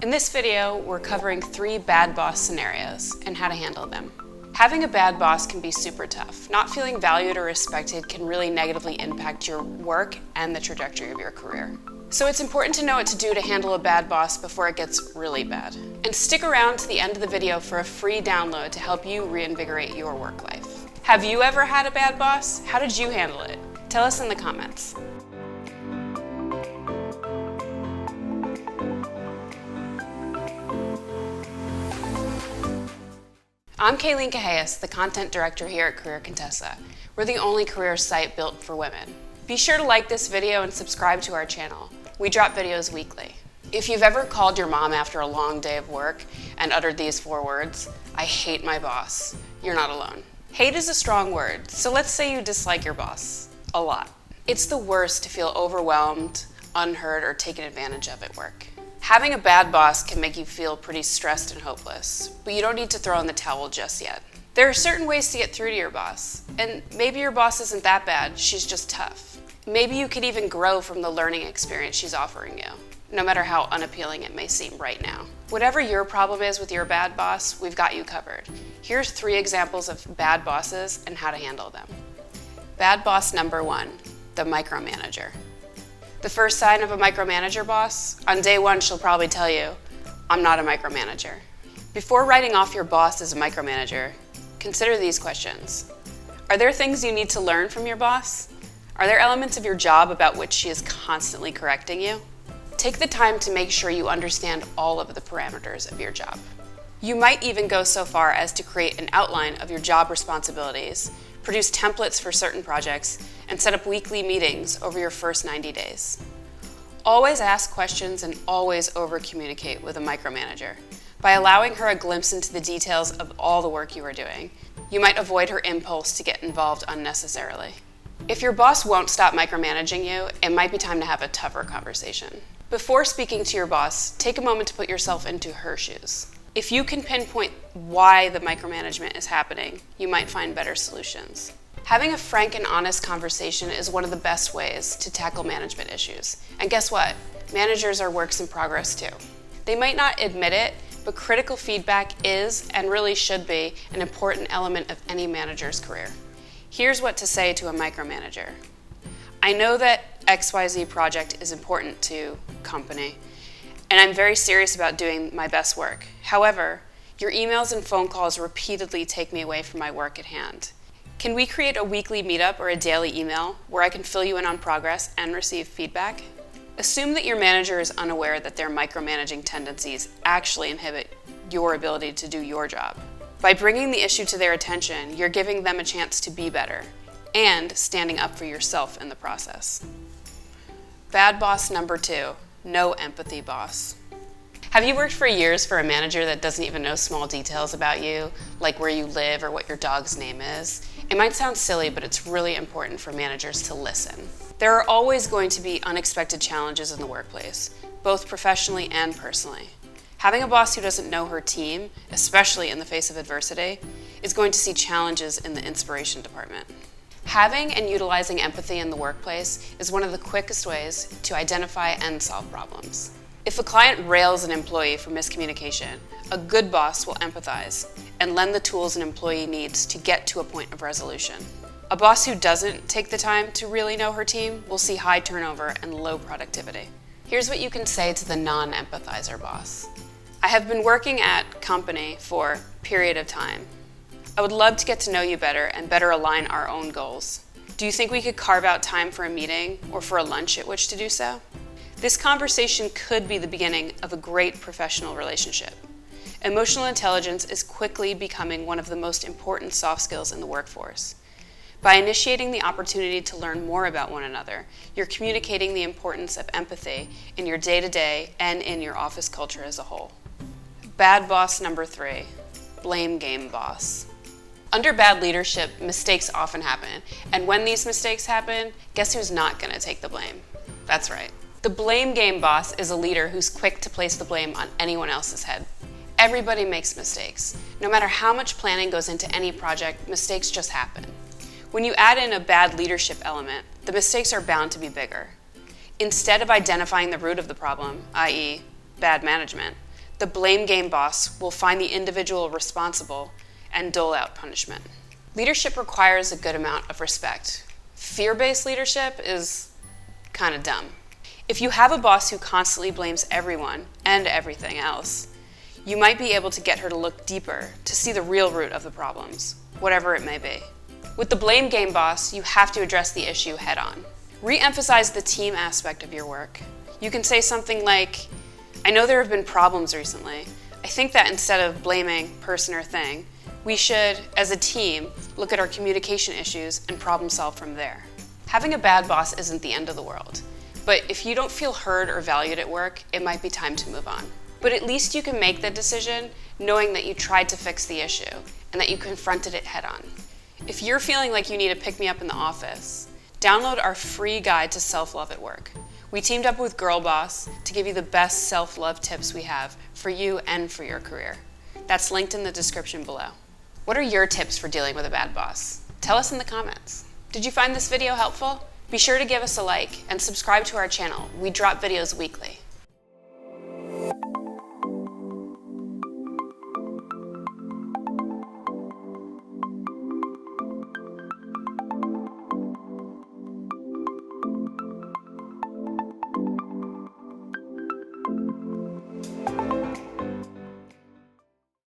In this video, we're covering 3 bad boss scenarios and how to handle them. Having a bad boss can be super tough. Not feeling valued or respected can really negatively impact your work and the trajectory of your career. So it's important to know what to do to handle a bad boss before it gets really bad. And stick around to the end of the video for a free download to help you reinvigorate your work life. Have you ever had a bad boss? How did you handle it? Tell us in the comments. I'm Kayleen Cajeas, the Content Director here at Career Contessa. We're the only career site built for women. Be sure to like this video and subscribe to our channel. We drop videos weekly. If you've ever called your mom after a long day of work and uttered these 4 words, "I hate my boss," you're not alone. Hate is a strong word, so let's say you dislike your boss a lot. It's the worst to feel overwhelmed, unheard, or taken advantage of at work. Having a bad boss can make you feel pretty stressed and hopeless, but you don't need to throw in the towel just yet. There are certain ways to get through to your boss, and maybe your boss isn't that bad, she's just tough. Maybe you could even grow from the learning experience she's offering you, no matter how unappealing it may seem right now. Whatever your problem is with your bad boss, we've got you covered. Here's 3 examples of bad bosses and how to handle them. Bad boss number 1, the micromanager. The first sign of a micromanager boss, on day 1 she'll probably tell you, "I'm not a micromanager." Before writing off your boss as a micromanager, consider these questions. Are there things you need to learn from your boss? Are there elements of your job about which she is constantly correcting you? Take the time to make sure you understand all of the parameters of your job. You might even go so far as to create an outline of your job responsibilities, produce templates for certain projects, and set up weekly meetings over your first 90 days. Always ask questions and always over-communicate with a micromanager. By allowing her a glimpse into the details of all the work you are doing, you might avoid her impulse to get involved unnecessarily. If your boss won't stop micromanaging you, it might be time to have a tougher conversation. Before speaking to your boss, take a moment to put yourself into her shoes. If you can pinpoint why the micromanagement is happening, you might find better solutions. Having a frank and honest conversation is one of the best ways to tackle management issues. And guess what? Managers are works in progress too. They might not admit it, but critical feedback is, and really should be, an important element of any manager's career. Here's what to say to a micromanager. "I know that XYZ project is important to company, and I'm very serious about doing my best work. However, your emails and phone calls repeatedly take me away from my work at hand. Can we create a weekly meetup or a daily email where I can fill you in on progress and receive feedback?" Assume that your manager is unaware that their micromanaging tendencies actually inhibit your ability to do your job. By bringing the issue to their attention, you're giving them a chance to be better and standing up for yourself in the process. Bad boss number 2, no empathy boss. Have you worked for years for a manager that doesn't even know small details about you, like where you live or what your dog's name is? It might sound silly, but it's really important for managers to listen. There are always going to be unexpected challenges in the workplace, both professionally and personally. Having a boss who doesn't know her team, especially in the face of adversity, is going to see challenges in the inspiration department. Having and utilizing empathy in the workplace is one of the quickest ways to identify and solve problems. If a client rails an employee for miscommunication, a good boss will empathize and lend the tools an employee needs to get to a point of resolution. A boss who doesn't take the time to really know her team will see high turnover and low productivity. Here's what you can say to the non-empathizer boss. "I have been working at company for a period of time. I would love to get to know you better and better align our own goals. Do you think we could carve out time for a meeting or for a lunch at which to do so?" This conversation could be the beginning of a great professional relationship. Emotional intelligence is quickly becoming one of the most important soft skills in the workforce. By initiating the opportunity to learn more about one another, you're communicating the importance of empathy in your day-to-day and in your office culture as a whole. Bad boss number 3, blame game boss. Under bad leadership, mistakes often happen, and when these mistakes happen, guess who's not going to take the blame? That's right. The blame game boss is a leader who's quick to place the blame on anyone else's head. Everybody makes mistakes. No matter how much planning goes into any project, mistakes just happen. When you add in a bad leadership element, the mistakes are bound to be bigger. Instead of identifying the root of the problem, i.e., bad management, The blame game boss will find the individual responsible and dole out punishment. Leadership requires a good amount of respect. Fear-based leadership is kind of dumb. If you have a boss who constantly blames everyone and everything else, you might be able to get her to look deeper to see the real root of the problems, whatever it may be. With the blame game boss, you have to address the issue head on. Re-emphasize the team aspect of your work. You can say something like, I know there have been problems recently. I think that instead of blaming person or thing, we should, as a team, look at our communication issues and problem solve from there. Having a bad boss isn't the end of the world, but if you don't feel heard or valued at work, it might be time to move on. But at least you can make the decision knowing that you tried to fix the issue and that you confronted it head on. If you're feeling like you need a pick-me-up in the office, download our free guide to self-love at work. We teamed up with Girl Boss to give you the best self-love tips we have for you and for your career. That's linked in the description below. What are your tips for dealing with a bad boss? Tell us in the comments. Did you find this video helpful? Be sure to give us a like and subscribe to our channel. We drop videos weekly.